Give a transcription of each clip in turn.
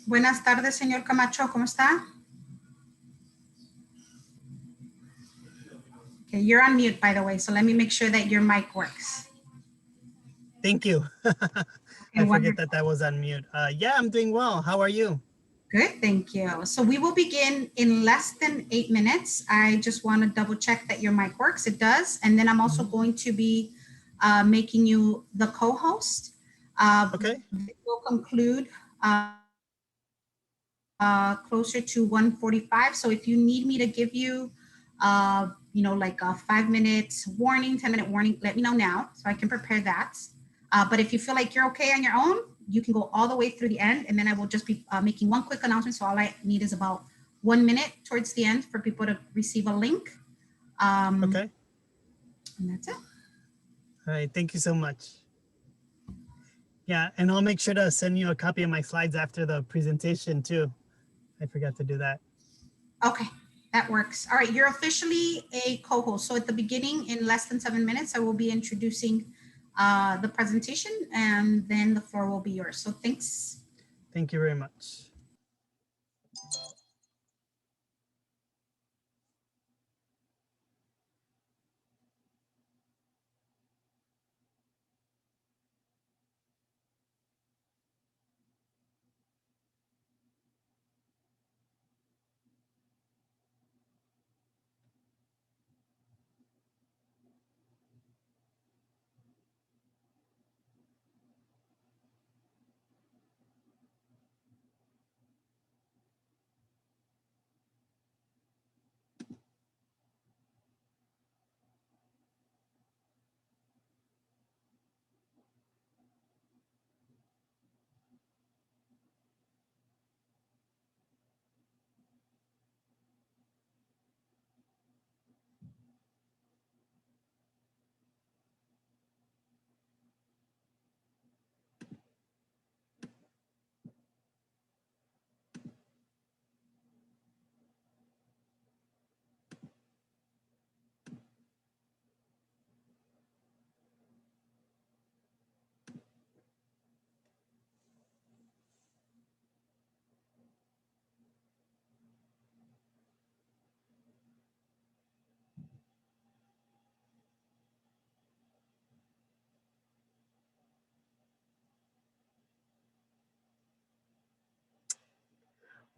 Buenas tardes, señor Camacho. ¿Cómo está? Okay, you're on mute, by the way, so let me make sure that your mic works. Thank you. Okay, I forget wonderful. that I was on mute. Yeah, I'm doing well. How are you? Good, thank you. So we will begin in less than 8 minutes. I just want to double check that your mic works. It does. And then I'm also going to be making you the co-host. Okay. We'll conclude closer to 1:45. So if you need me to give you, like a 5-minute warning, 10-minute warning, let me know now so I can prepare that. But if you feel like you're okay on your own, you can go all the way through the end, and then I will just be making one quick announcement. So all I need is about 1 minute towards the end for people to receive a link. Okay. And that's it. All right. Thank you so much. Yeah, and I'll make sure to send you a copy of my slides after the presentation too. I forgot to do that. Okay, that works. All right, you're officially a co-host. So at the beginning, in less than 7 minutes, I will be introducing the presentation, and then the floor will be yours. So thanks. Thank you very much.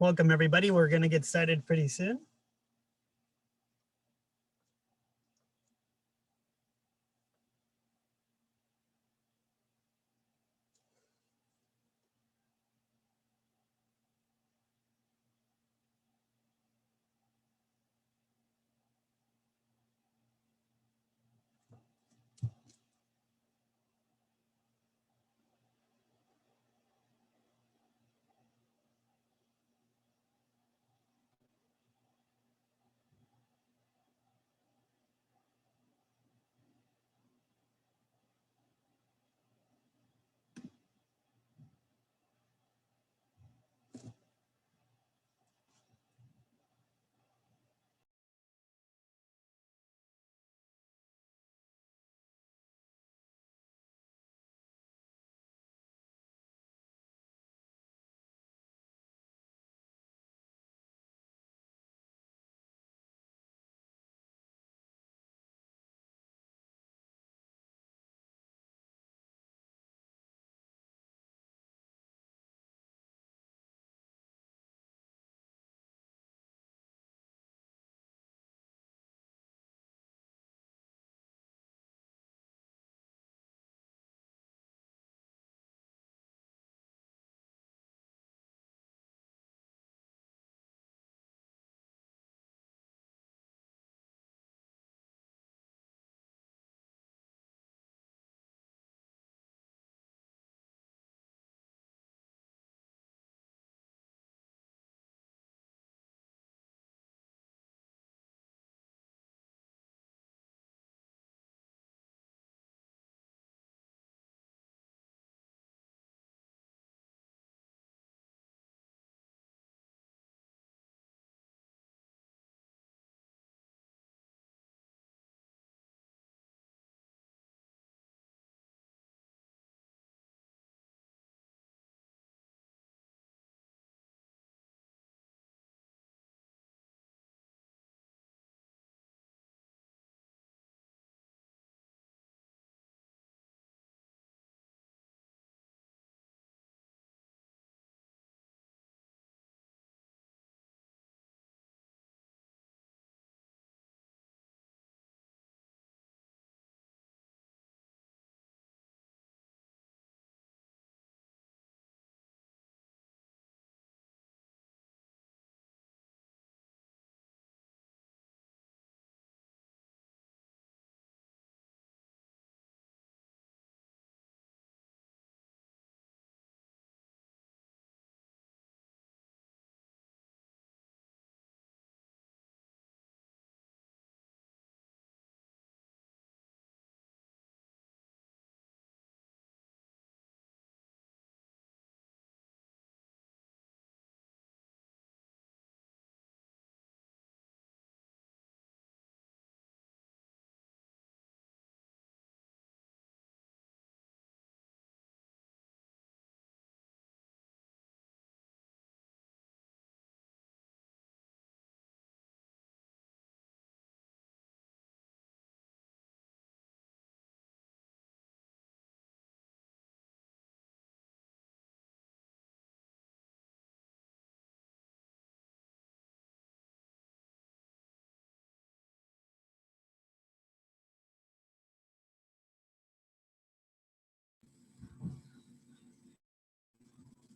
Welcome everybody. We're going to get started pretty soon.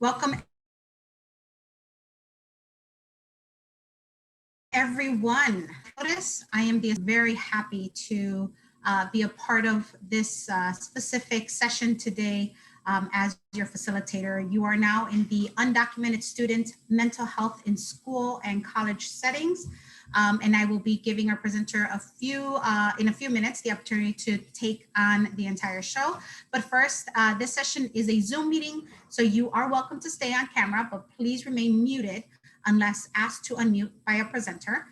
Welcome everyone. I am very happy to be a part of this specific session today as your facilitator. You are now in the undocumented student mental health in school and college settings. And I will be giving our presenter in a few minutes the opportunity to take on the entire show. But first, this session is a Zoom meeting, so you are welcome to stay on camera, but please remain muted unless asked to unmute by a presenter.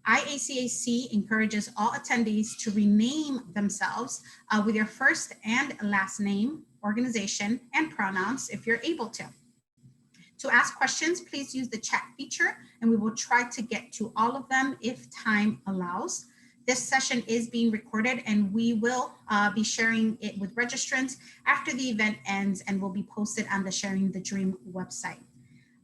IACAC encourages all attendees to rename themselves with your first and last name, organization, and pronouns if you're able to. To ask questions, please use the chat feature and we will try to get to all of them if time allows. This session is being recorded and we will be sharing it with registrants after the event ends and will be posted on the Sharing the Dream website.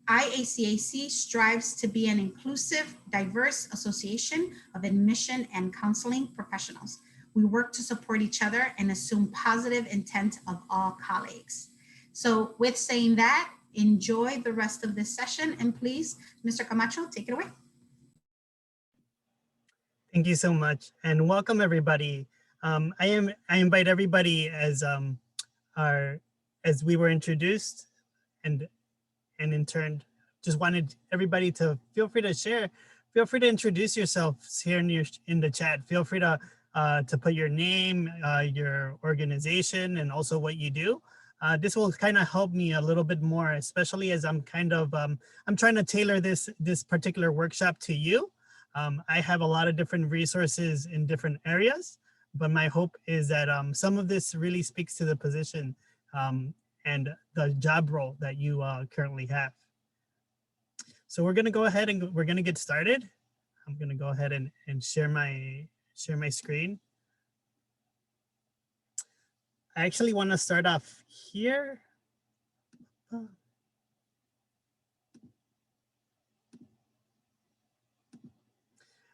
IACAC strives to be an inclusive, diverse association of admission and counseling professionals. We work to support each other and assume positive intent of all colleagues. So with saying that, enjoy the rest of this session and please, Mr. Camacho, take it away. Thank you so much and welcome everybody. I invite everybody as we were introduced and in turn, just wanted everybody to feel free to share, feel free to introduce yourselves here in the chat. Feel free to put your name, your organization, and also what you do. This will kind of help me a little bit more, especially as I'm kind of, I'm trying to tailor this particular workshop to you. I have a lot of different resources in different areas, but my hope is that some of this really speaks to the position and the job role that you currently have. So we're gonna go ahead and we're gonna get started. I'm gonna go ahead and share my screen. I actually wanna start off here. I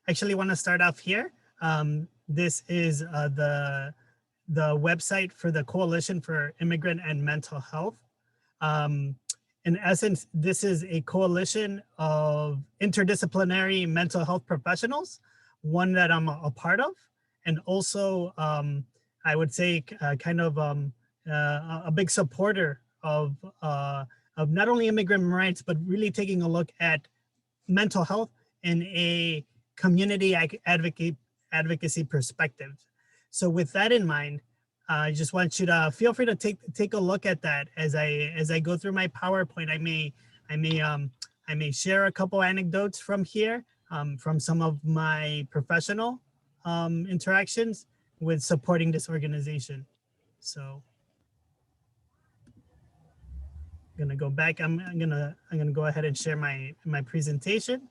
actually wanna start off here. This is the website for the Coalition for Immigrant and Mental Health. In essence, this is a coalition of interdisciplinary mental health professionals, one that I'm a part of, and also I would say kind of a big supporter of not only immigrant rights, but really taking a look at mental health in a community advocacy perspective. So with that in mind, I just want you to feel free to take a look at that as I go through my PowerPoint. I may share a couple anecdotes from here, from some of my professional interactions with supporting this organization. So I'm gonna go back. I'm gonna go ahead and share my presentation.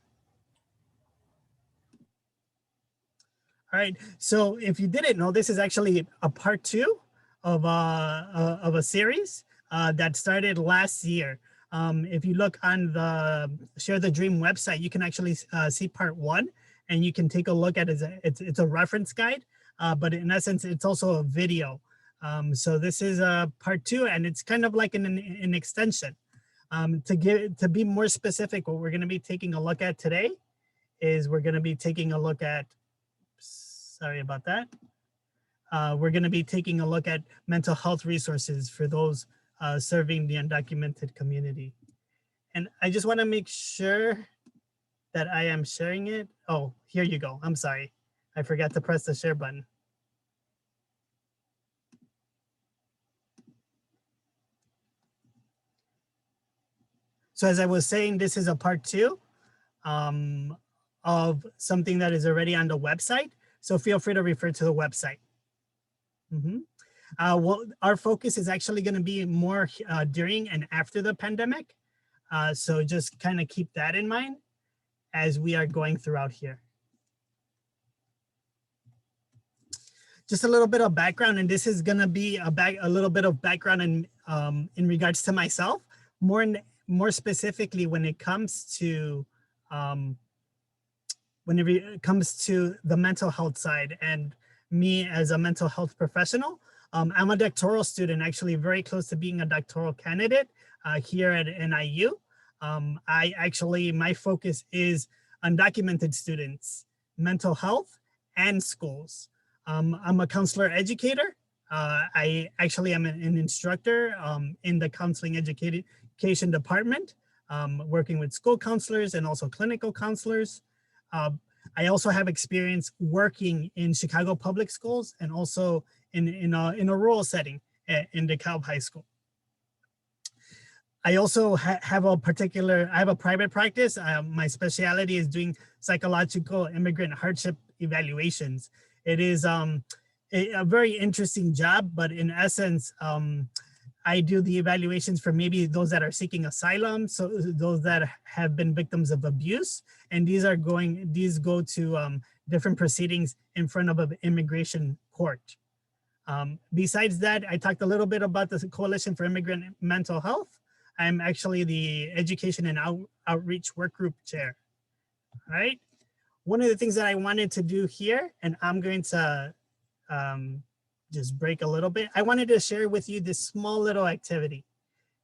All right, so if you didn't know, this is actually a part 2 of a series that started last year. If you look on the Share the Dream website, you can actually see part 1 and you can take a look at it. It's a reference guide, but in essence, it's also a video. So this is part 2 and it's kind of like an extension. To be more specific, what we're gonna be taking a look at today is we're gonna be taking a look at, sorry about that. We're going to be taking a look at mental health resources for those serving the undocumented community. And I just want to make sure that I am sharing it. Oh, here you go. I'm sorry. I forgot to press the share button. So as I was saying, this is a part 2 of something that is already on the website. So feel free to refer to the website. Well, our focus is actually going to be more during and after the pandemic. So just kind of keep that in mind as we are going throughout here. Just a little bit of background, and this is going to be a little bit of background in regards to myself, more specifically when it comes to the mental health side and me as a mental health professional. I'm a doctoral student, actually very close to being a doctoral candidate. here at NIU. My focus is undocumented students, mental health, and schools. I'm a counselor educator. I actually am an instructor in the counseling education department, working with school counselors and also clinical counselors. I also have experience working in Chicago public schools and also in a rural setting in DeKalb High School. I also have a private practice. My specialty is doing psychological immigrant hardship evaluations. It is a very interesting job, but in essence, I do the evaluations for maybe those that are seeking asylum, so those that have been victims of abuse, and these go to different proceedings in front of an immigration court. Besides that, I talked a little bit about the Coalition for Immigrant Mental Health. I'm actually the Education and Outreach Work Group Chair, right? One of the things that I wanted to do here, and I'm going to just break a little bit. I wanted to share with you this small little activity.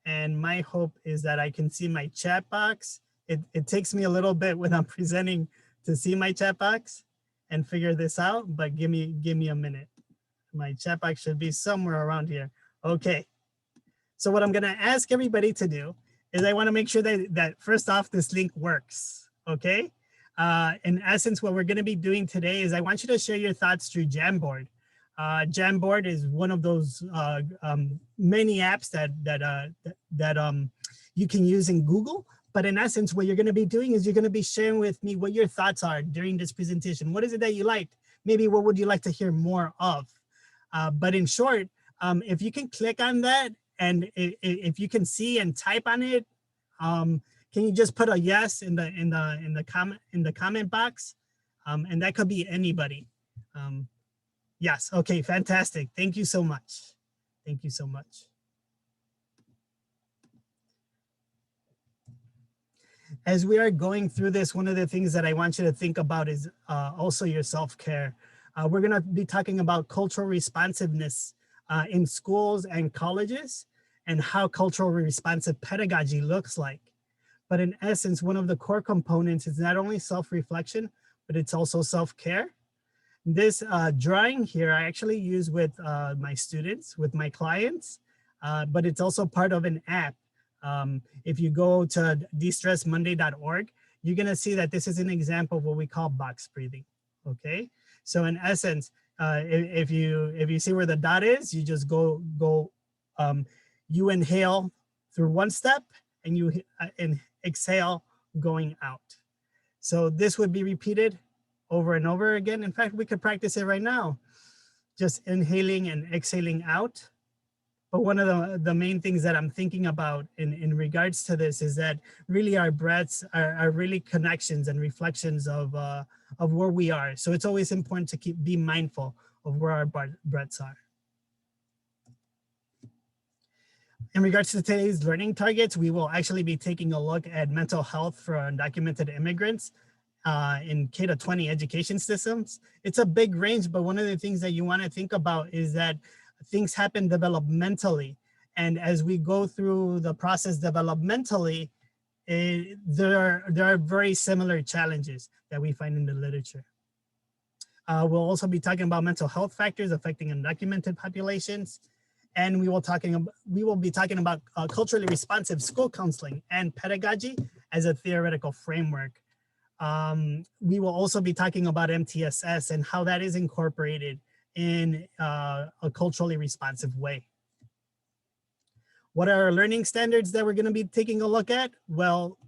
And my hope is that I can see my chat box. It takes me a little bit when I'm presenting to see my chat box and figure this out, but give me a minute. My chat box should be somewhere around here. Okay. So what I'm gonna ask everybody to do is I wanna make sure that first off, this link works, okay? In essence, what we're gonna be doing today is I want you to share your thoughts through Jamboard. Jamboard is one of those many apps that you can use in Google. But in essence, what you're going to be doing is you're going to be sharing with me what your thoughts are during this presentation. What is it that you liked? Maybe what would you like to hear more of? But in short, if you can click on that and if you can see and type on it, can you just put a yes in the comment box? And that could be anybody. Yes, okay, fantastic. Thank you so much. Thank you so much. As we are going through this, one of the things that I want you to think about is also your self-care. We're gonna be talking about cultural responsiveness in schools and colleges and how cultural responsive pedagogy looks like. But in essence, one of the core components is not only self-reflection, but it's also self-care. This drawing here, I actually use with my students, with my clients, but it's also part of an app. If you go to destressmonday.org, you're gonna see that this is an example of what we call box breathing, okay? So in essence, if you see where the dot is, you just you inhale through one step and you exhale going out. So this would be repeated over and over again. In fact, we could practice it right now, just inhaling and exhaling out. But one of the main things that I'm thinking about in regards to this is that really our breaths are really connections and reflections of where we are. So it's always important to be mindful of where our breaths are. In regards to today's learning targets, we will actually be taking a look at mental health for undocumented immigrants in K-20 education systems. It's a big range, but one of the things that you want to think about is that things happen developmentally. And as we go through the process developmentally, there are very similar challenges that we find in the literature. We'll also be talking about mental health factors affecting undocumented populations. And we will be talking about culturally responsive school counseling and pedagogy as a theoretical framework. We will also be talking about MTSS and how that is incorporated in a culturally responsive way. What are our learning standards that we're going to be taking a look at? Well,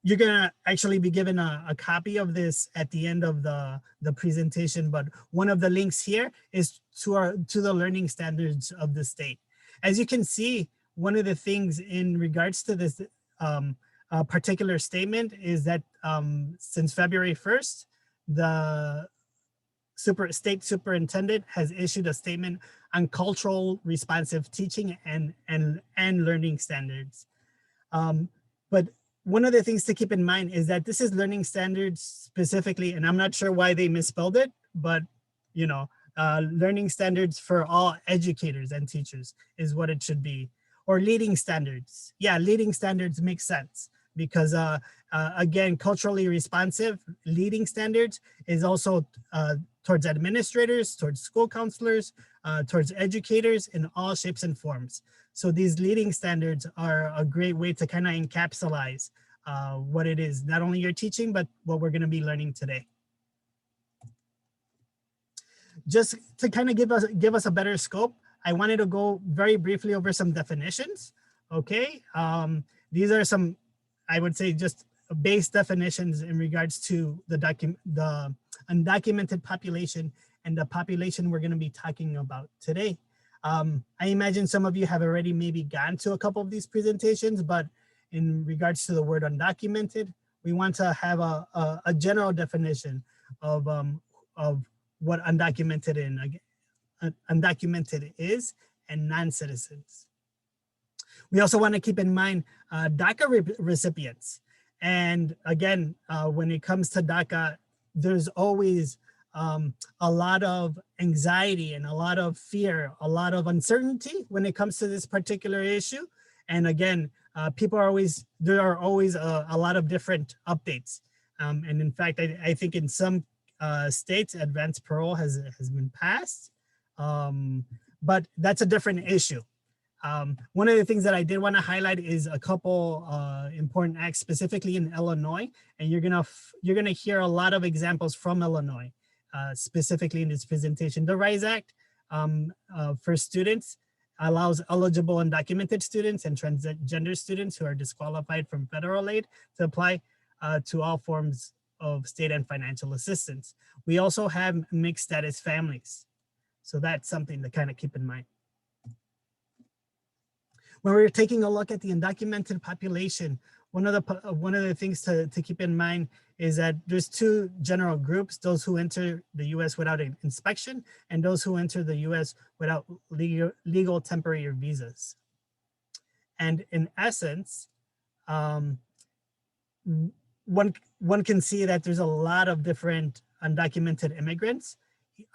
you're going to actually be given a copy of this at the end of the presentation, but one of the links here is to the learning standards of the state. As you can see, one of the things in regards to this particular statement is that since February 1st, the state superintendent has issued a statement on cultural responsive teaching and learning standards. But one of the things to keep in mind is that this is learning standards specifically, and I'm not sure why they misspelled it, but learning standards for all educators and teachers is what it should be. or leading standards. Yeah, leading standards makes sense because again, culturally responsive leading standards is also towards administrators, towards school counselors, towards educators in all shapes and forms. So these leading standards are a great way to kind of encapsulate what it is, not only you're teaching, but what we're going to be learning today. Just to kind of give us a better scope, I wanted to go very briefly over some definitions. Okay, these are some, I would say, just base definitions in regards to the undocumented population and the population we're going to be talking about today. I imagine some of you have already maybe gone to a couple of these presentations, but in regards to the word undocumented, we want to have a general definition of what undocumented is and non-citizens. We also want to keep in mind DACA recipients. And again, when it comes to DACA, there's always a lot of anxiety and a lot of fear, a lot of uncertainty when it comes to this particular issue. And again, there are always a lot of different updates. And in fact, I think in some states, advanced parole has been passed, but that's a different issue. One of the things that I did want to highlight is a couple important acts, specifically in Illinois, and you're gonna hear a lot of examples from Illinois, specifically in this presentation. The RISE Act for students allows eligible undocumented students and transgender students who are disqualified from federal aid to apply to all forms of state and financial assistance. We also have mixed status families. So that's something to kind of keep in mind. When we're taking a look at the undocumented population, one of the things to keep in mind is that there's two general groups: those who enter the U.S. without an inspection and those who enter the U.S. without legal temporary visas. And in essence, one can see that there's a lot of different undocumented immigrants.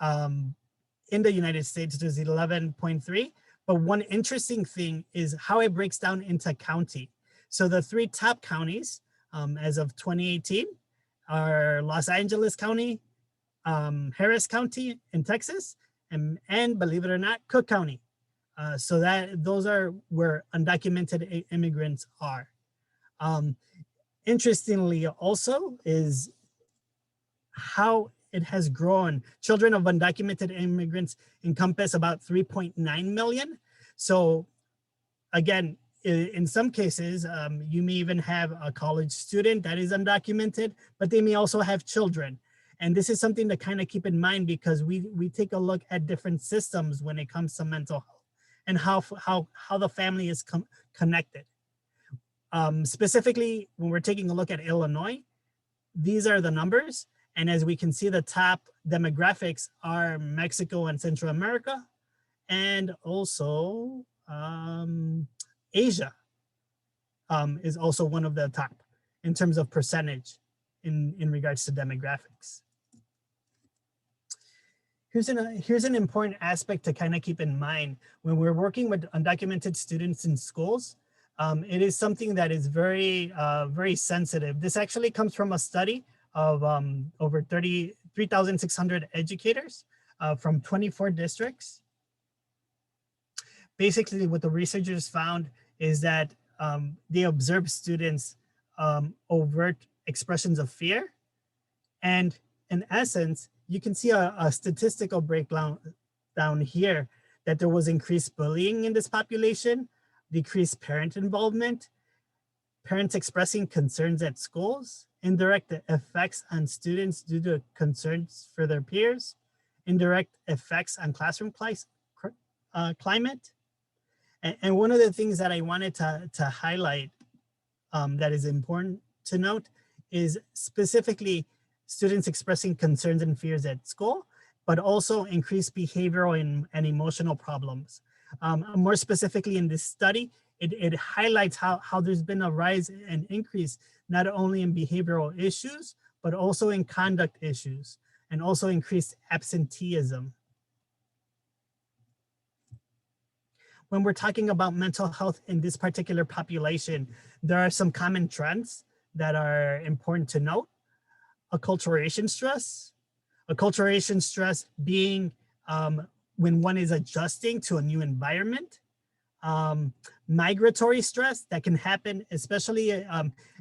In the United States, there's 11.3. But one interesting thing is how it breaks down into county. So the three top counties as of 2018 are Los Angeles County, Harris County in Texas, and believe it or not, Cook County. So those are where undocumented immigrants are. Interestingly also is how it has grown. Children of undocumented immigrants encompass about 3.9 million. So again, in some cases, you may even have a college student that is undocumented, but they may also have children. And this is something to kind of keep in mind because we take a look at different systems when it comes to mental health and how the family is connected. Specifically, when we're taking a look at Illinois, these are the numbers. And as we can see, the top demographics are Mexico and Central America, and also Asia is also one of the top in terms of percentage in regards to demographics. Here's an important aspect to kind of keep in mind when we're working with undocumented students in schools. It is something that is very, very sensitive. This actually comes from a study of over 3,600 educators from 24 districts. Basically, what the researchers found is that they observed students' overt expressions of fear. And in essence, you can see a statistical breakdown down here that there was increased bullying in this population, decreased parent involvement, parents expressing concerns at schools, indirect effects on students due to concerns for their peers, indirect effects on classroom climate. And one of the things that I wanted to highlight that is important to note is specifically students expressing concerns and fears at school, but also increased behavioral and emotional problems. More specifically in this study, it highlights how there's been a rise and increase, not only in behavioral issues, but also in conduct issues, and also increased absenteeism. when we're talking about mental health in this particular population, there are some common trends that are important to note. Acculturation stress. Acculturation stress being when one is adjusting to a new environment. Migratory stress that can happen, especially,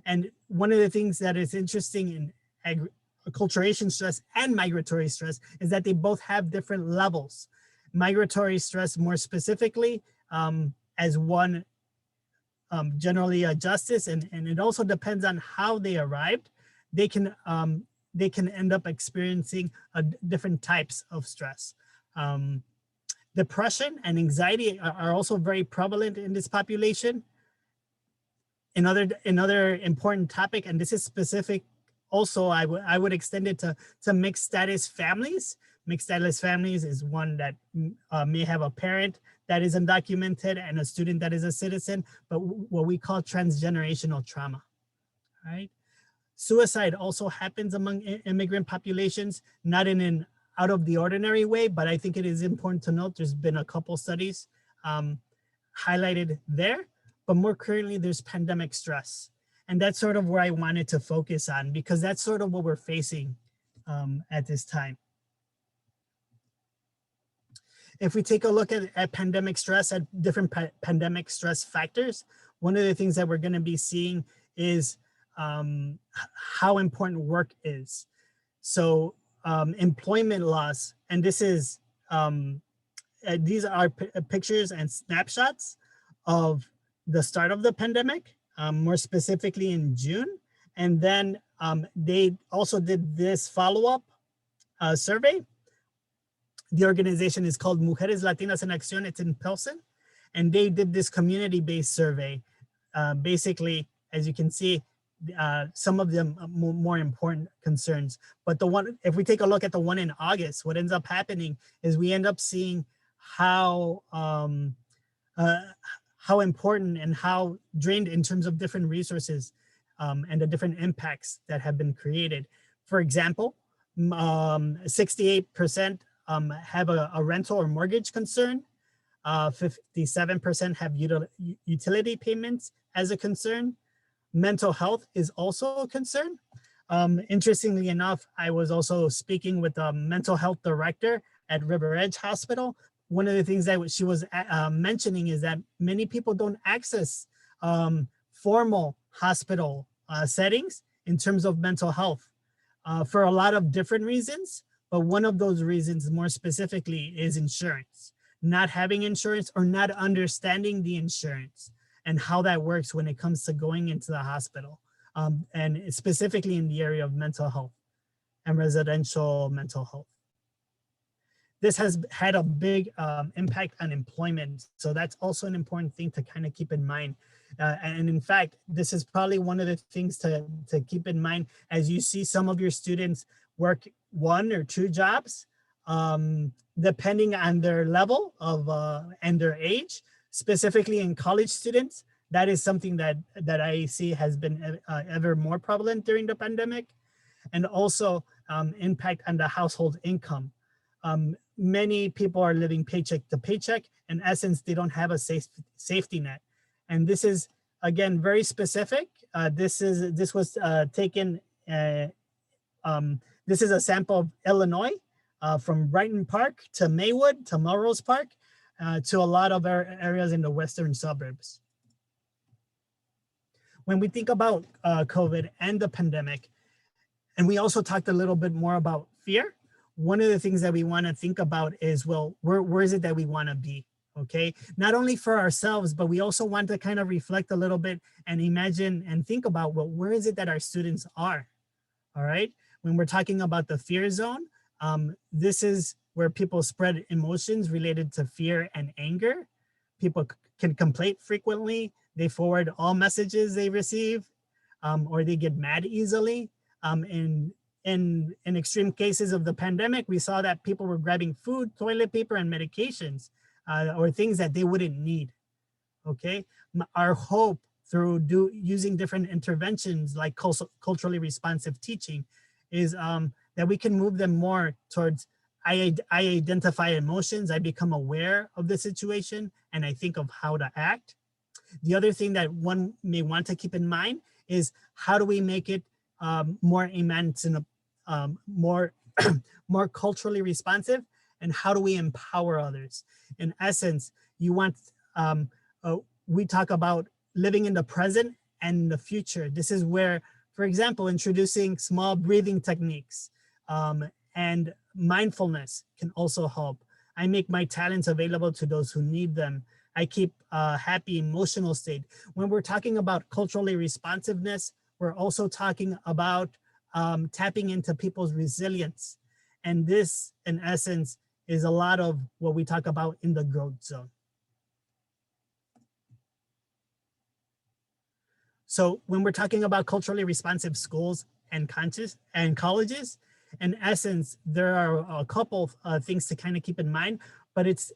and one of the things that is interesting in acculturation stress and migratory stress is that they both have different levels. Migratory stress more specifically, as one generally adjusts, and it also depends on how they arrived. They can end up experiencing different types of stress. Depression and anxiety are also very prevalent in this population. Another important topic, and this is specific also, I would extend it to mixed status families. Mixed status families is one that may have a parent that is undocumented and a student that is a citizen, but what we call transgenerational trauma, right? Suicide also happens among immigrant populations, not in an out of the ordinary way, but I think it is important to note there's been a couple studies highlighted there, but more currently there's pandemic stress. And that's sort of where I wanted to focus on, because that's sort of what we're facing at this time. If we take a look at pandemic stress, at different pandemic stress factors, one of the things that we're going to be seeing is how important work is. So employment loss, and this is, these are pictures and snapshots of the start of the pandemic, more specifically in June. And then they also did this follow-up survey. The organization is called Mujeres Latinas en Acción. It's in Pilsen. And they did this community-based survey. Basically, as you can see, some of them more important concerns. But the one, if we take a look at the one in August, what ends up happening is we end up seeing how important and how drained in terms of different resources and the different impacts that have been created. For example, 68% have a rental or mortgage concern. 57% have utility payments as a concern. Mental health is also a concern. Interestingly enough, I was also speaking with a mental health director at River Edge Hospital. One of the things that she was mentioning is that many people don't access formal hospital settings in terms of mental health for a lot of different reasons. But one of those reasons more specifically is insurance. Not having insurance or not understanding the insurance and how that works when it comes to going into the hospital, and specifically in the area of mental health and residential mental health. This has had a big impact on employment. So that's also an important thing to kind of keep in mind. And in fact, this is probably one of the things to keep in mind as you see some of your students work 1 or 2 jobs, depending on their level of and their age. Specifically in college students, that is something that I see has been ever more prevalent during the pandemic, and also impact on the household income. Many people are living paycheck to paycheck. In essence, they don't have a safety net. And this is, again, very specific. This was taken, this is a sample of Illinois, from Brighton Park to Maywood to Melrose Park, to a lot of areas in the western suburbs. When we think about COVID and the pandemic, and we also talked a little bit more about fear, one of the things that we want to think about is, well, where is it that we want to be? Okay, not only for ourselves, but we also want to kind of reflect a little bit and imagine and think about, well, where is it that our students are? All right, when we're talking about the fear zone, this is where people spread emotions related to fear and anger. People can complain frequently. They forward all messages they receive, or they get mad easily. In extreme cases of the pandemic, we saw that people were grabbing food, toilet paper, and medications, or things that they wouldn't need. Okay, our hope through using different interventions like culturally responsive teaching is that we can move them more towards I identify emotions, I become aware of the situation, and I think of how to act. The other thing that one may want to keep in mind is how do we make it more more, more culturally responsive, and how do we empower others? In essence, you want, we talk about living in the present and the future. This is where, for example, introducing small breathing techniques and mindfulness can also help. I make my talents available to those who need them. I keep a happy emotional state. When we're talking about culturally responsiveness, we're also talking about tapping into people's resilience. And this, in essence, is a lot of what we talk about in the growth zone. So when we're talking about culturally responsive schools and colleges, in essence, there are a couple things to kind of keep in mind, but it's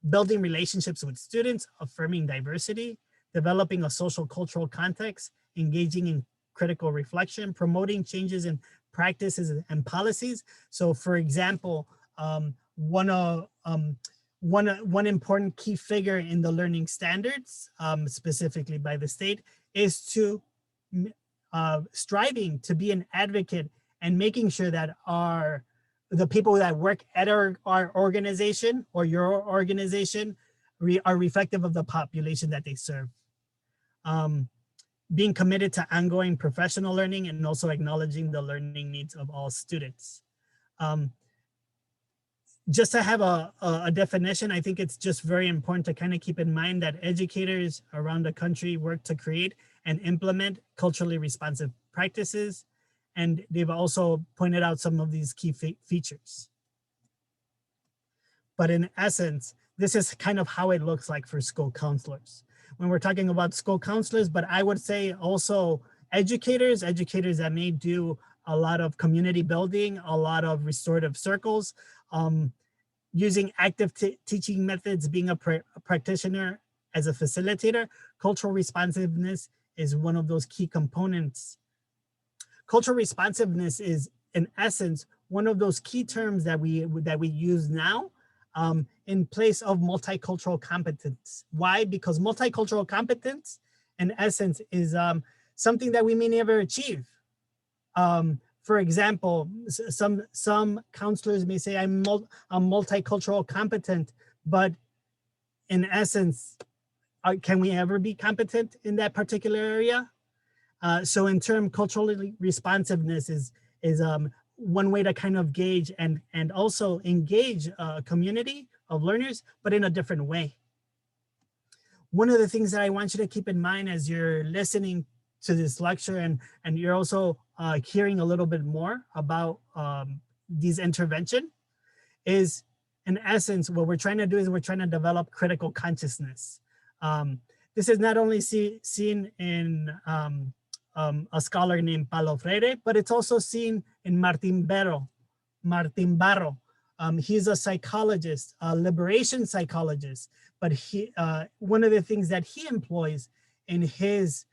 building relationships with students, affirming diversity, developing a social cultural context, engaging in critical reflection, promoting changes in practices and policies. So for example, one important key figure in the learning standards, specifically by the state, is to striving to be an advocate and making sure that the people that work at our organization or your organization are reflective of the population that they serve. Being committed to ongoing professional learning and also acknowledging the learning needs of all students. Just to have a definition, I think it's just very important to kind of keep in mind that educators around the country work to create and implement culturally responsive practices. And they've also pointed out some of these key features. But in essence, this is kind of how it looks like for school counselors. When we're talking about school counselors, but I would say also educators that may do a lot of community building, a lot of restorative circles, using active teaching methods, being a practitioner as a facilitator. Cultural responsiveness is one of those key components. Cultural responsiveness is, in essence, one of those key terms that we use now in place of multicultural competence. Why? Because multicultural competence, in essence, is something that we may never achieve. For example, some counselors may say I'm multicultural competent, but in essence, can we ever be competent in that particular area? So in term, culturally responsiveness is one way to kind of gauge and also engage a community of learners, but in a different way. One of the things that I want you to keep in mind as you're listening to this lecture and you're also hearing a little bit more about these intervention is, in essence, what we're trying to do is we're trying to develop critical consciousness. This is not only seen in a scholar named Paulo Freire, but it's also seen in Martin Barro. He's a psychologist, a liberation psychologist, but one of the things that he employs in his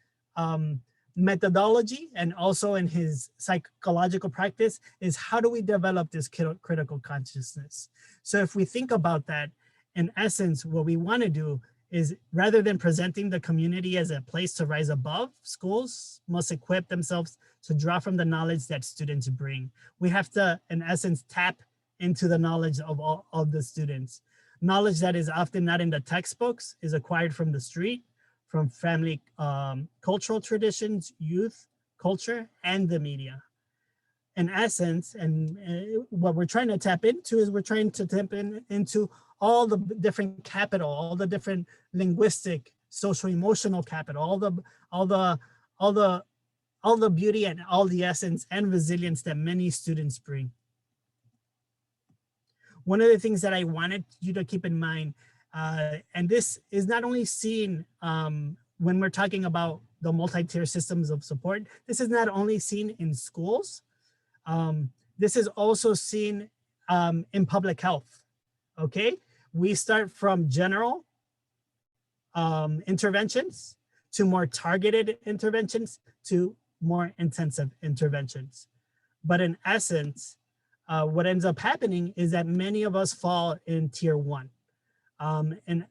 methodology and also in his psychological practice is how do we develop this critical consciousness? So if we think about that, in essence, what we want to do is rather than presenting the community as a place to rise above, schools must equip themselves to draw from the knowledge that students bring. We have to, in essence, tap into the knowledge of all of the students. Knowledge that is often not in the textbooks is acquired from the street, from family cultural traditions, youth, culture, and the media. In essence, and what we're trying to tap into is we're trying to tap into all the different capital, all the different linguistic, social, emotional capital, all the beauty and all the essence and resilience that many students bring. One of the things that I wanted you to keep in mind, and this is not only seen when we're talking about the multi-tier systems of support, this is not only seen in schools, this is also seen in public health, okay? We start from general interventions to more targeted interventions to more intensive interventions. But in essence, what ends up happening is that many of us fall in tier 1. And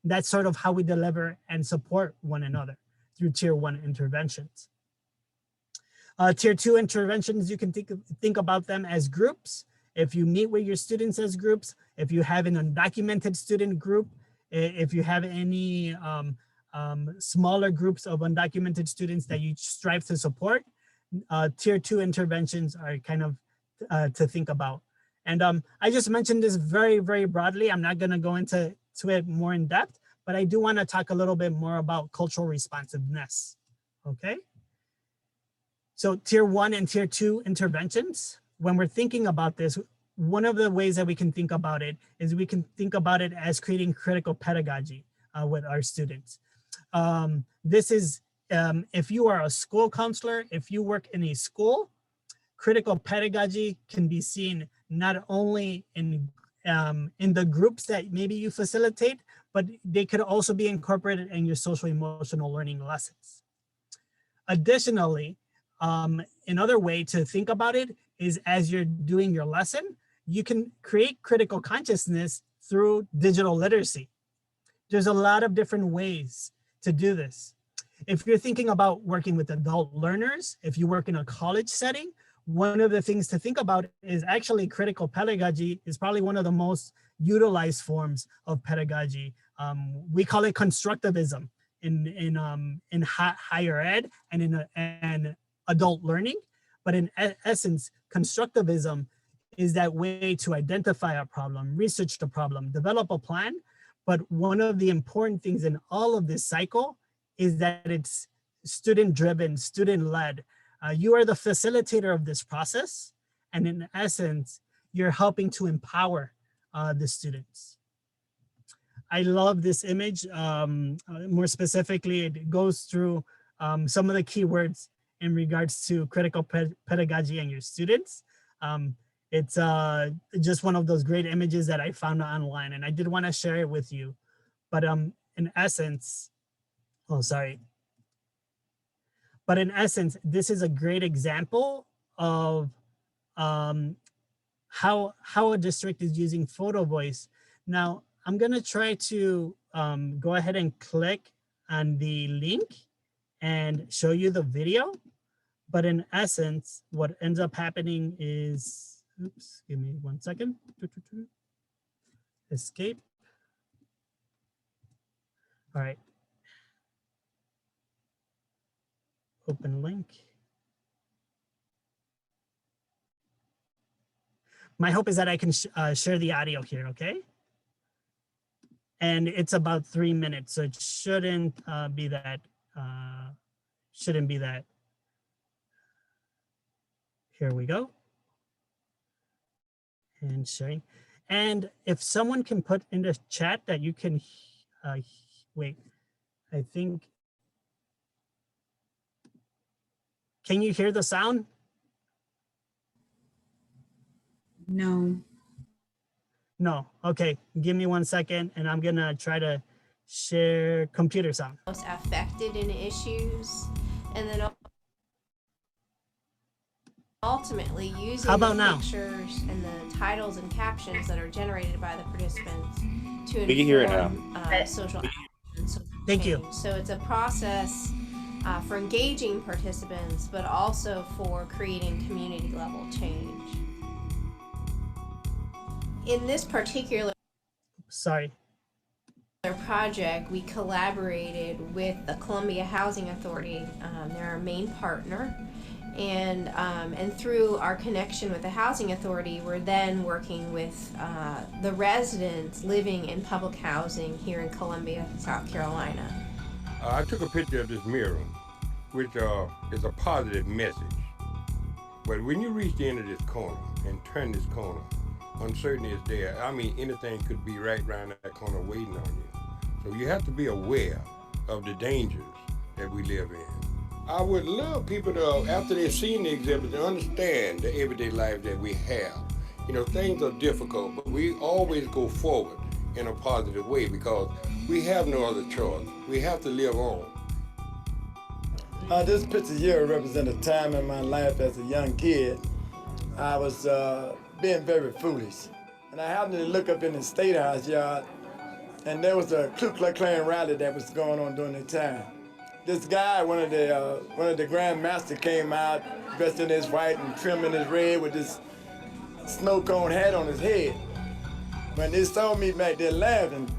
that's sort of how we deliver and support one another through tier 1 interventions. Tier 2 interventions, you can think about them as groups. If you meet with your students as groups, if you have an undocumented student group, if you have any smaller groups of undocumented students that you strive to support, tier 2 interventions are kind of to think about. And I just mentioned this very, very broadly. I'm not gonna go into it more in depth, but I do wanna talk a little bit more about cultural responsiveness, okay? So tier 1 and tier 2 interventions, when we're thinking about this, one of the ways that we can think about it is we can think about it as creating critical pedagogy with our students. This is, if you are a school counselor, if you work in a school, critical pedagogy can be seen not only in the groups that maybe you facilitate, but they could also be incorporated in your social emotional learning lessons. Additionally, another way to think about it is as you're doing your lesson, you can create critical consciousness through digital literacy. There's a lot of different ways to do this. If you're thinking about working with adult learners, if you work in a college setting, one of the things to think about is actually critical pedagogy is probably one of the most utilized forms of pedagogy. We call it constructivism in higher ed and in adult learning. But in essence, constructivism is that way to identify a problem, research the problem, develop a plan. But one of the important things in all of this cycle is that it's student-driven, student-led. You are the facilitator of this process. And in essence, you're helping to empower the students. I love this image. More specifically, it goes through some of the keywords in regards to critical pedagogy and your students. It's just one of those great images that I found online, and I did want to share it with you. But in essence, oh, sorry. But in essence, this is a great example of how a district is using photo voice. Now, I'm gonna try to go ahead and click on the link and show you the video. But in essence, what ends up happening is, oops, give me 1 second. Escape. All right. Open link. My hope is that I can share the audio here, okay? And it's about 3 minutes, so it shouldn't be that, Here we go. And sharing. And if someone can put in the chat that you can, wait, I think, can you hear the sound? No. No, okay, give me 1 second and I'm gonna try to share computer sound. Most affected in issues, and then ultimately using the pictures and the titles and captions that are generated by the participants to inform social action. Thank you. So it's a process for engaging participants, but also for creating community level change. In this particular project, we collaborated with the Columbia Housing Authority. They're our main partner. And through our connection with the Housing Authority, we're then working with the residents living in public housing here in Columbia, South Carolina. I took a picture of this mirror, which is a positive message. But when you reach the end of this corner and turn this corner, uncertainty is there. I mean, anything could be right around that corner waiting on you. So you have to be aware of the dangers that we live in. I would love people to, after they've seen the exhibit, to understand the everyday life that we have. You know, things are difficult, but we always go forward in a positive way because we have no other choice. We have to live on. This picture here represents a time in my life as a young kid I was being very foolish. And I happened to look up in the State House yard, and there was a Ku Klux Klan rally that was going on during the time. This guy, one of the Grand Master, came out dressed in his white and trim in his red with this snow cone hat on his head. When they saw me back there laughing,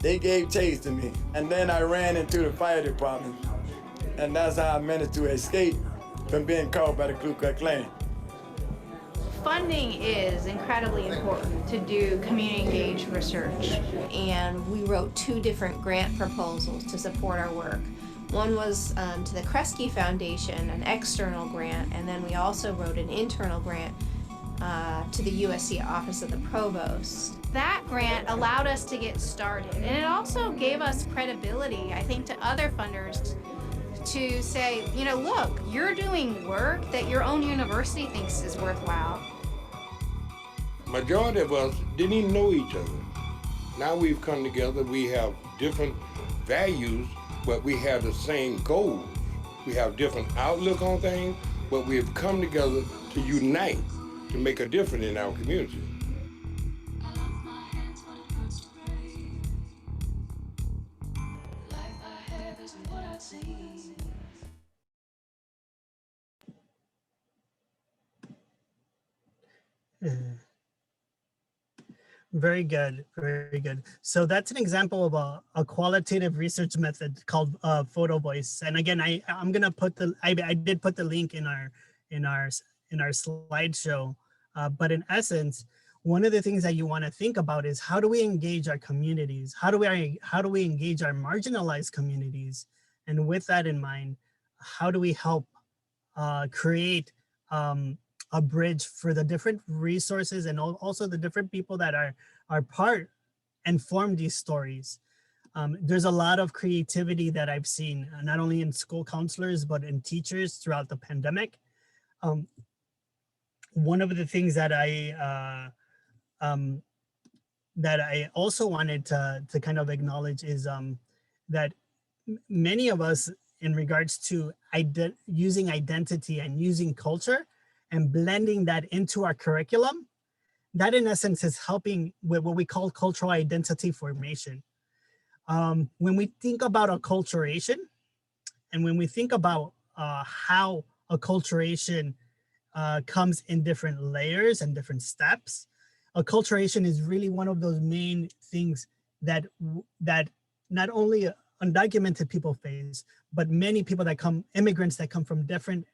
they gave chase to me. And then I ran into the fire department. And that's how I managed to escape from being caught by the Ku Klux Klan. Funding is incredibly important to do community engaged research. And we wrote 2 different grant proposals to support our work. One was to the Kresge Foundation, an external grant, and then we also wrote an internal grant to the USC Office of the Provost. That grant allowed us to get started, and it also gave us credibility, I think, to other funders to say, you know, look, you're doing work that your own university thinks is worthwhile. Majority of us didn't even know each other. Now we've come together, we have different values, but we have the same goals. We have different outlook on things, but we have come together to unite, to make a difference in our community. Very good, very good. So that's an example of a qualitative research method called photo voice. And again, I'm gonna put I did put the link in our slideshow. But in essence, one of the things that you want to think about is how do we engage our communities? How do we engage our marginalized communities? And with that in mind, how do we help create a bridge for the different resources and also the different people that are part and form these stories. There's a lot of creativity that I've seen, not only in school counselors, but in teachers throughout the pandemic. One of the things that I also wanted to kind of acknowledge is that many of us, in regards to using identity and using culture, and blending that into our curriculum, that in essence is helping with what we call cultural identity formation. When we think about acculturation, and when we think about how acculturation comes in different layers and different steps, acculturation is really one of those main things that not only undocumented people face, but many people that immigrants that come from different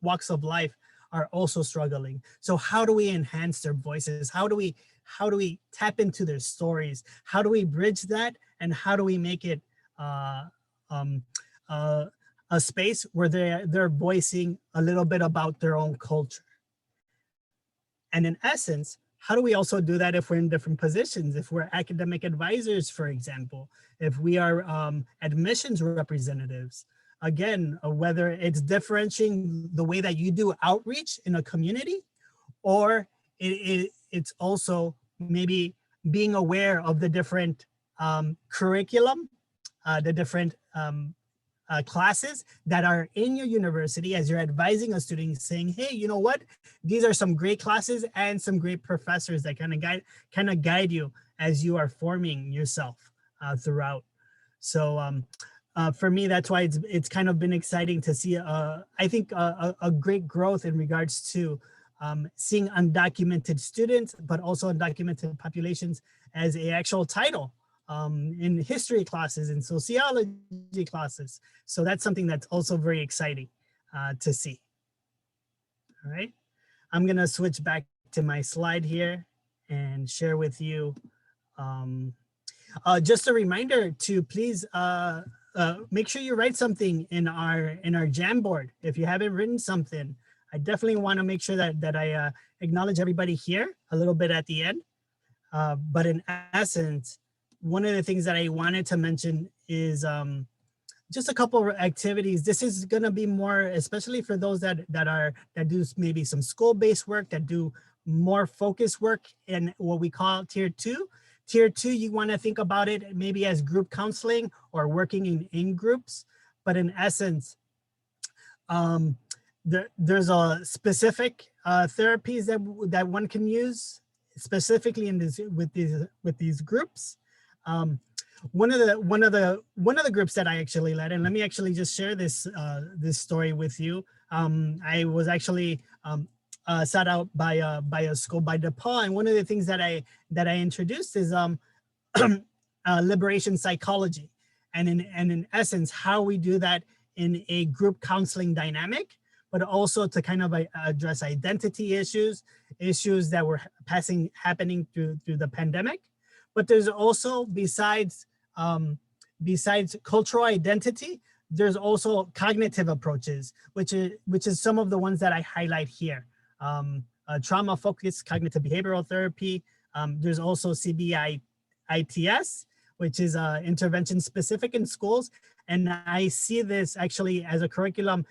walks of life are also struggling. So how do we enhance their voices? How do we tap into their stories? How do we bridge that? And how do we make it a space where they're voicing a little bit about their own culture? And in essence, how do we also do that if we're in different positions? If we're academic advisors, for example, if we are admissions representatives, again, whether it's differentiating the way that you do outreach in a community, or it's also maybe being aware of the different curriculum, the different classes that are in your university as you're advising a student, saying, hey, you know what? These are some great classes and some great professors that kind of guide you as you are forming yourself throughout. So for me, that's why it's kind of been exciting to see, I think, a great growth in regards to seeing undocumented students, but also undocumented populations as an actual title in history classes and sociology classes. So that's something that's also very exciting to see. All right, I'm gonna switch back to my slide here and share with you just a reminder to please make sure you write something in our Jamboard. If you haven't written something, I definitely want to make sure that I acknowledge everybody here a little bit at the end. But in essence, one of the things that I wanted to mention is just a couple of activities. This is going to be more, especially for those that do maybe some school-based work, that do more focused work in what we call tier 2. Tier 2, you want to think about it maybe as group counseling or working in groups. But in essence, there's a specific therapies that one can use specifically in this with these groups. One of the groups that I actually led, and let me actually just share this this story with you. I was actually sought out by a school by DePaul, and one of the things that I introduced is liberation psychology, and in essence how we do that in a group counseling dynamic, but also to kind of address identity issues that were happening through the pandemic. But there's also, besides cultural identity, there's also cognitive approaches, which is some of the ones that I highlight here. Trauma-focused cognitive behavioral therapy. There's also CBITS, which is intervention specific in schools. And I see this actually as a curriculum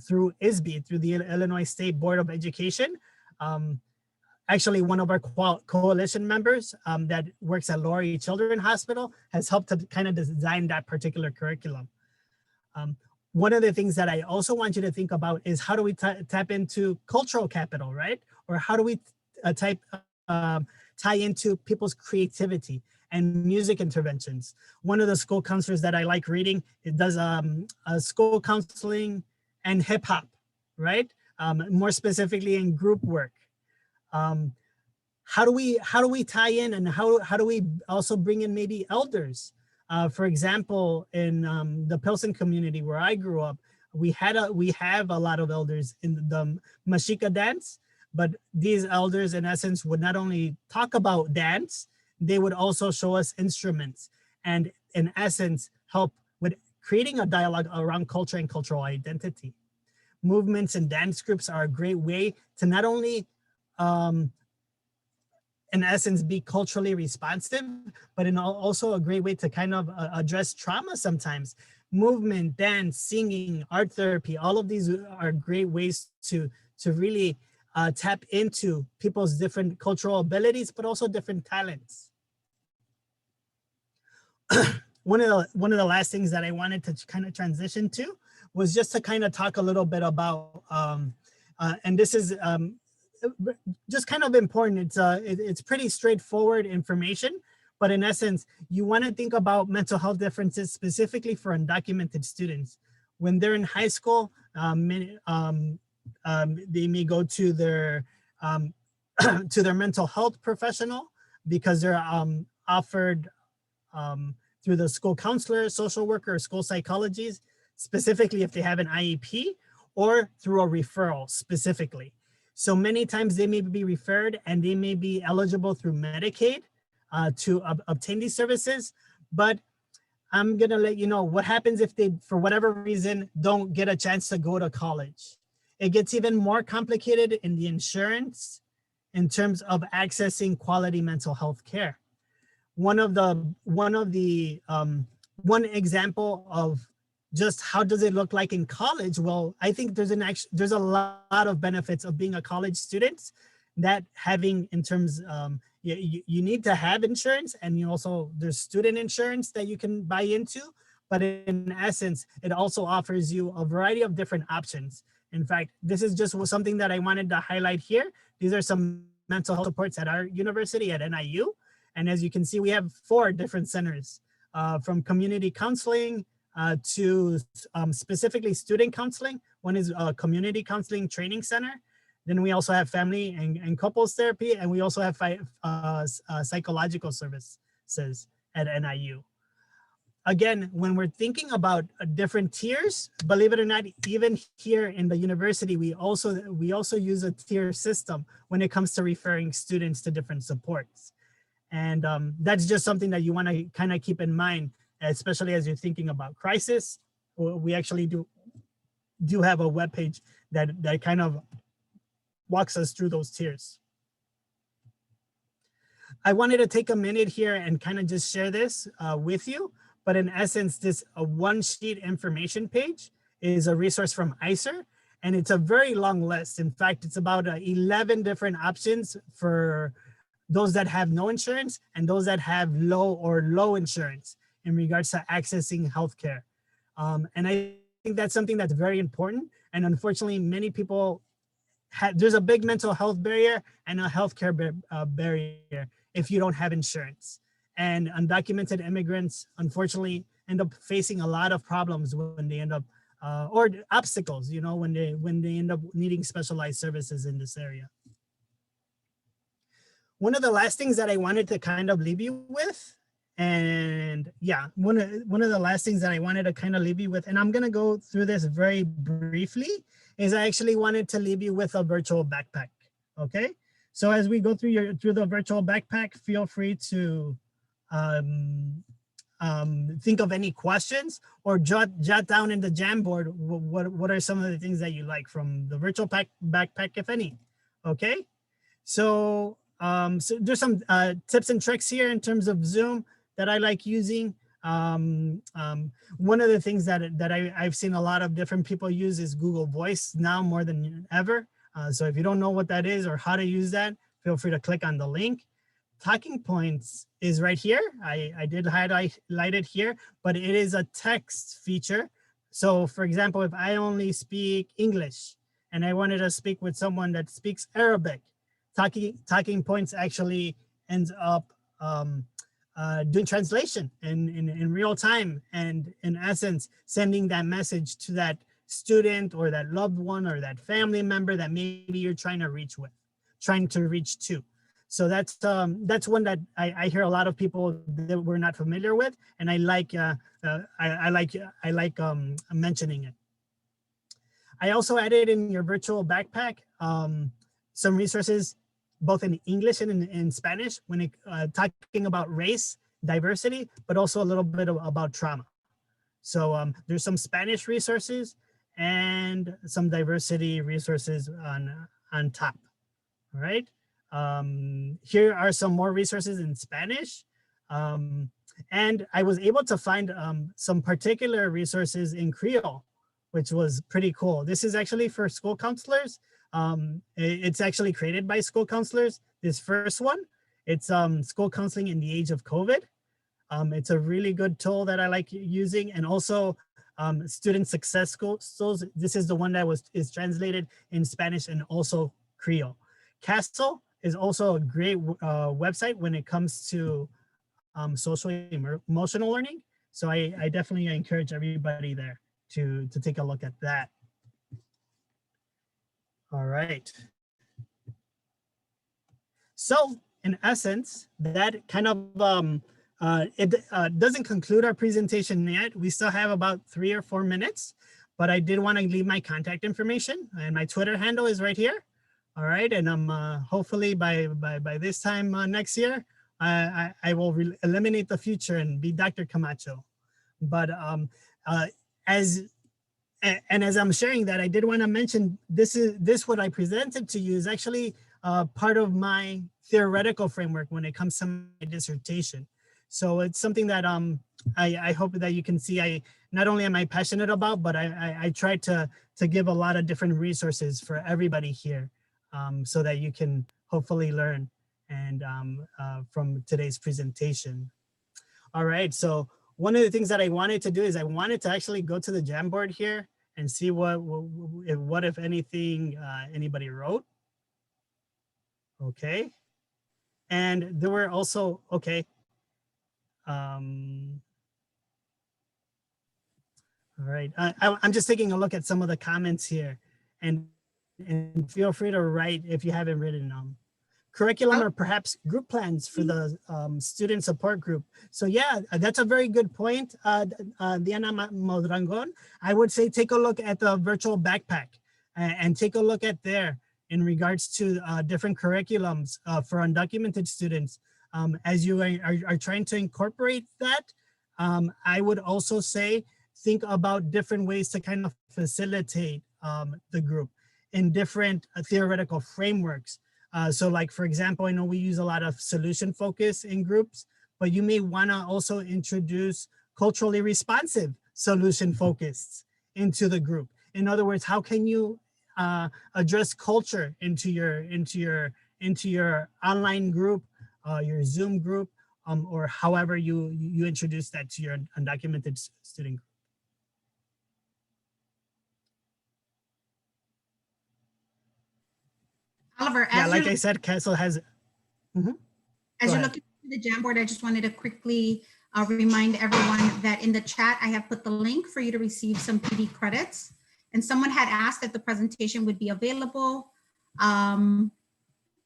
through ISB, through the Illinois State Board of Education. Actually, one of our coalition members that works at Laurie Children's Hospital has helped to kind of design that particular curriculum. One of the things that I also want you to think about is how do we tap into cultural capital, right? Or how do we tie into people's creativity and music interventions? One of the school counselors that I like reading, it does school counseling and hip hop, right? More specifically in group work. How do we tie in, and how do we also bring in maybe elders? For example, in the Pilsen community where I grew up, we have a lot of elders in the Mashika dance, but these elders in essence would not only talk about dance, they would also show us instruments and in essence help with creating a dialogue around culture and cultural identity. Movements and dance groups are a great way to not only in essence be culturally responsive, but also a great way to kind of address trauma sometimes. Movement, dance, singing, art therapy, all of these are great ways to really tap into people's different cultural abilities, but also different talents. One of the last things that I wanted to kind of transition to was just to kind of talk a little bit about, and this is just kind of important. It's pretty straightforward information, but in essence, you want to think about mental health differences specifically for undocumented students. When they're in high school, they may go to their mental health professional because they're offered through the school counselor, social worker, or school psychologists, specifically if they have an IEP, or through a referral specifically. So many times they may be referred and they may be eligible through Medicaid to obtain these services, but I'm gonna let you know what happens if they, for whatever reason, don't get a chance to go to college. It gets even more complicated in the insurance in terms of accessing quality mental health care. One example of just how does it look like in college? Well, I think there's a lot of benefits of being a college student, that having in terms, you need to have insurance, and you also, there's student insurance that you can buy into, but in essence, it also offers you a variety of different options. In fact, this is just something that I wanted to highlight here. These are some mental health supports at our university at NIU. And as you can see, we have 4 different centers, from community counseling to specifically student counseling. One is a community counseling training center. Then we also have family and couples therapy, and we also have psychological services at NIU. Again, when we're thinking about different tiers, believe it or not, even here in the university, we also use a tier system when it comes to referring students to different supports. And that's just something that you want to kind of keep in mind, especially as you're thinking about crisis. We actually do have a webpage that kind of walks us through those tiers. I wanted to take a minute here and kind of just share this with you. But in essence, this one-sheet information page is a resource from ICER, and it's a very long list. In fact, it's about 11 different options for those that have no insurance and those that have low insurance in regards to accessing healthcare. And I think that's something that's very important. And unfortunately, many people there's a big mental health barrier and a healthcare barrier if you don't have insurance. And undocumented immigrants, unfortunately, end up facing a lot of problems when they end up, or obstacles, you know, when they end up needing specialized services in this area. One of the last things that I wanted to kind of leave you with, and yeah, one of the last things that I wanted to kind of leave you with, and I'm gonna go through this very briefly, is I actually wanted to leave you with a virtual backpack. Okay, so as we go through the virtual backpack, feel free to think of any questions or jot down in the Jamboard what are some of the things that you like from the virtual backpack, if any. Okay, so so there's some tips and tricks here in terms of Zoom that I like using. One of the things that I've seen a lot of different people use is Google Voice now more than ever. So if you don't know what that is or how to use that, feel free to click on the link. Talking points is right here. I did highlight it here, but it is a text feature. So for example, if I only speak English and I wanted to speak with someone that speaks Arabic, talking points actually ends up doing translation in real time, and in essence, sending that message to that student or that loved one or that family member that maybe you're trying to reach to. So that's one that I hear a lot of people that we're not familiar with, and I like mentioning it. I also added in your virtual backpack some resources both in English and in Spanish when it, talking about race, diversity, but also a little bit about trauma. So there's some Spanish resources and some diversity resources on top. All right. Here are some more resources in Spanish. And I was able to find some particular resources in Creole, which was pretty cool. This is actually for school counselors. It's actually created by school counselors. This first one, it's school counseling in the age of COVID. It's a really good tool that I like using, and also student success schools. This is the one that is translated in Spanish and also Creole. Castle is also a great website when it comes to social emotional learning. So I definitely encourage everybody there to take a look at that. All right. So in essence, that kind of, it doesn't conclude our presentation yet. We still have about 3 or 4 minutes, but I did want to leave my contact information, and my Twitter handle is right here. All right, and hopefully by this time next year, I will eliminate the future and be Dr. Camacho. But as I'm sharing that, I did want to mention this what I presented to you is actually part of my theoretical framework when it comes to my dissertation. So it's something that I hope that you can see. I not only am I passionate about, but I try to give a lot of different resources for everybody here, so that you can hopefully learn and from today's presentation. All right, so one of the things that I wanted to do is I wanted to actually go to the Jamboard here and see what if anything anybody wrote. Okay, and there were also, okay. All right, I'm just taking a look at some of the comments here, and feel free to write if you haven't written them. Curriculum or perhaps group plans for the student support group. So yeah, that's a very good point, Diana Modrangon. I would say take a look at the virtual backpack and take a look at there in regards to different curriculums for undocumented students. As you are trying to incorporate that, I would also say, think about different ways to kind of facilitate the group in different theoretical frameworks. So like, for example, I know we use a lot of solution focus in groups, but you may wanna also introduce culturally responsive solution focused into the group. In other words, how can you address culture into your online group, your Zoom group, or however you introduce that to your undocumented student group. Oliver, Yeah, as like you're I said, Castle has. Mhm. As Go you're ahead. looking at the Jamboard, I just wanted to quickly remind everyone that in the chat, I have put the link for you to receive some PD credits. And someone had asked if the presentation would be available.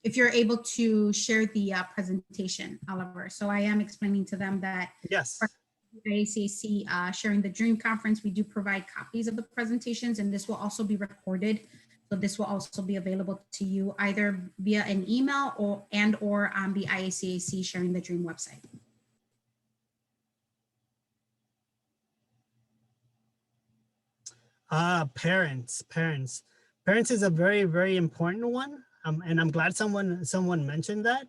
If you're able to share the presentation, Oliver. So I am explaining to them that Yes. for the ACAC Sharing the Dream Conference, we do provide copies of the presentations, and this will also be recorded. So this will also be available to you either via an email or on the IACAC Sharing the Dream website. Parents is a very, very important one. And I'm glad someone mentioned that.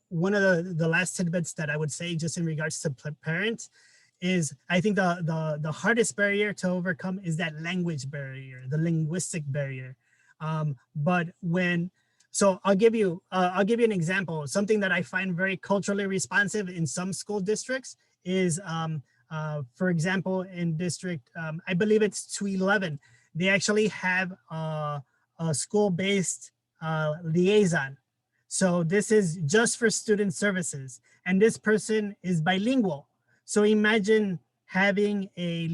One of the last tidbits that I would say just in regards to parents is I think the hardest barrier to overcome is that language barrier, the linguistic barrier. So I'll give you an example. Something that I find very culturally responsive in some school districts is, for example, in district, I believe it's 211, they actually have a school-based liaison. So this is just for student services, and this person is bilingual. So imagine having a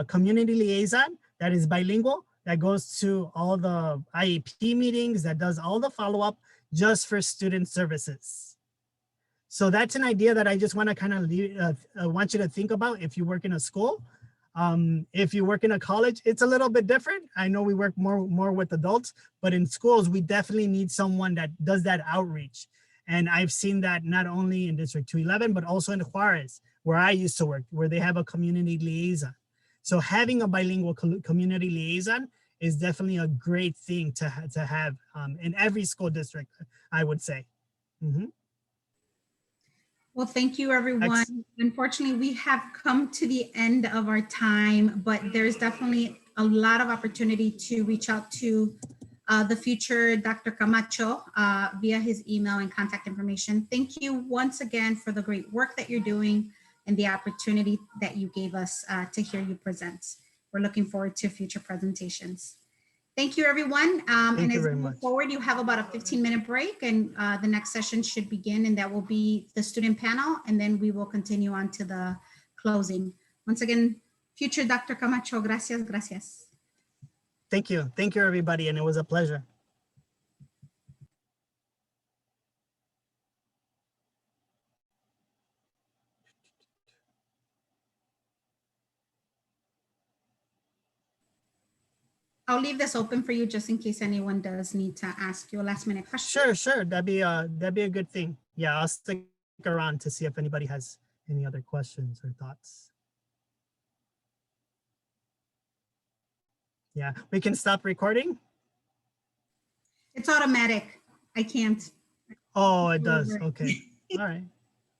community liaison that is bilingual, that goes to all the IEP meetings, that does all the follow-up just for student services. So that's an idea that I just want to kind of want you to think about if you work in a school. If you work in a college, it's a little bit different. I know we work more with adults, but in schools, we definitely need someone that does that outreach. And I've seen that not only in District 211, but also in Juarez, where I used to work, where they have a community liaison. So having a bilingual community liaison is definitely a great thing to have in every school district, I would say. Mm-hmm. Well, thank you, everyone. Unfortunately, we have come to the end of our time, but there's definitely a lot of opportunity to reach out to the future Dr. Camacho via his email and contact information. Thank you once again for the great work that you're doing and the opportunity that you gave us to hear you present. We're looking forward to future presentations. Thank you, everyone. And as we move forward, you have about a 15-minute break, and the next session should begin, and that will be the student panel, and then we will continue on to the closing. Once again, future Dr. Camacho, gracias, gracias. Thank you, everybody, and it was a pleasure. I'll leave this open for you just in case anyone does need to ask you a last minute question. Sure. That'd be a good thing. Yeah, I'll stick around to see if anybody has any other questions or thoughts. Yeah, we can stop recording. It's automatic. I can't. Oh, it does. Okay. All right.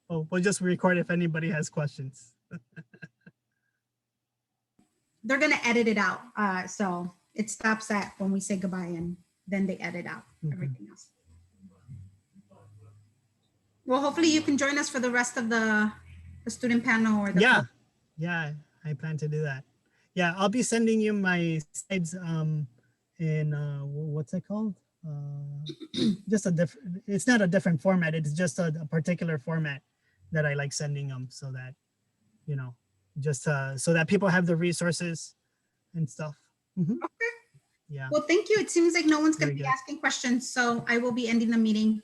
Well, we'll just record if anybody has questions. They're going to edit it out. So it stops at when we say goodbye, and then they edit out everything else. Well, hopefully you can join us for the rest of the student panel or the yeah, I plan to do that. Yeah, I'll be sending you my slides in what's it called? Just a different, it's not a different format, it's just a particular format that I like sending them, so that, you know, just so that people have the resources and stuff. Okay. Yeah. Well, thank you. It seems like no one's going to be asking questions, so I will be ending the meeting.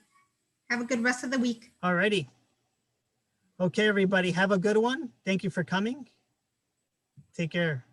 Have a good rest of the week. All righty. Okay, everybody, have a good one. Thank you for coming. Take care.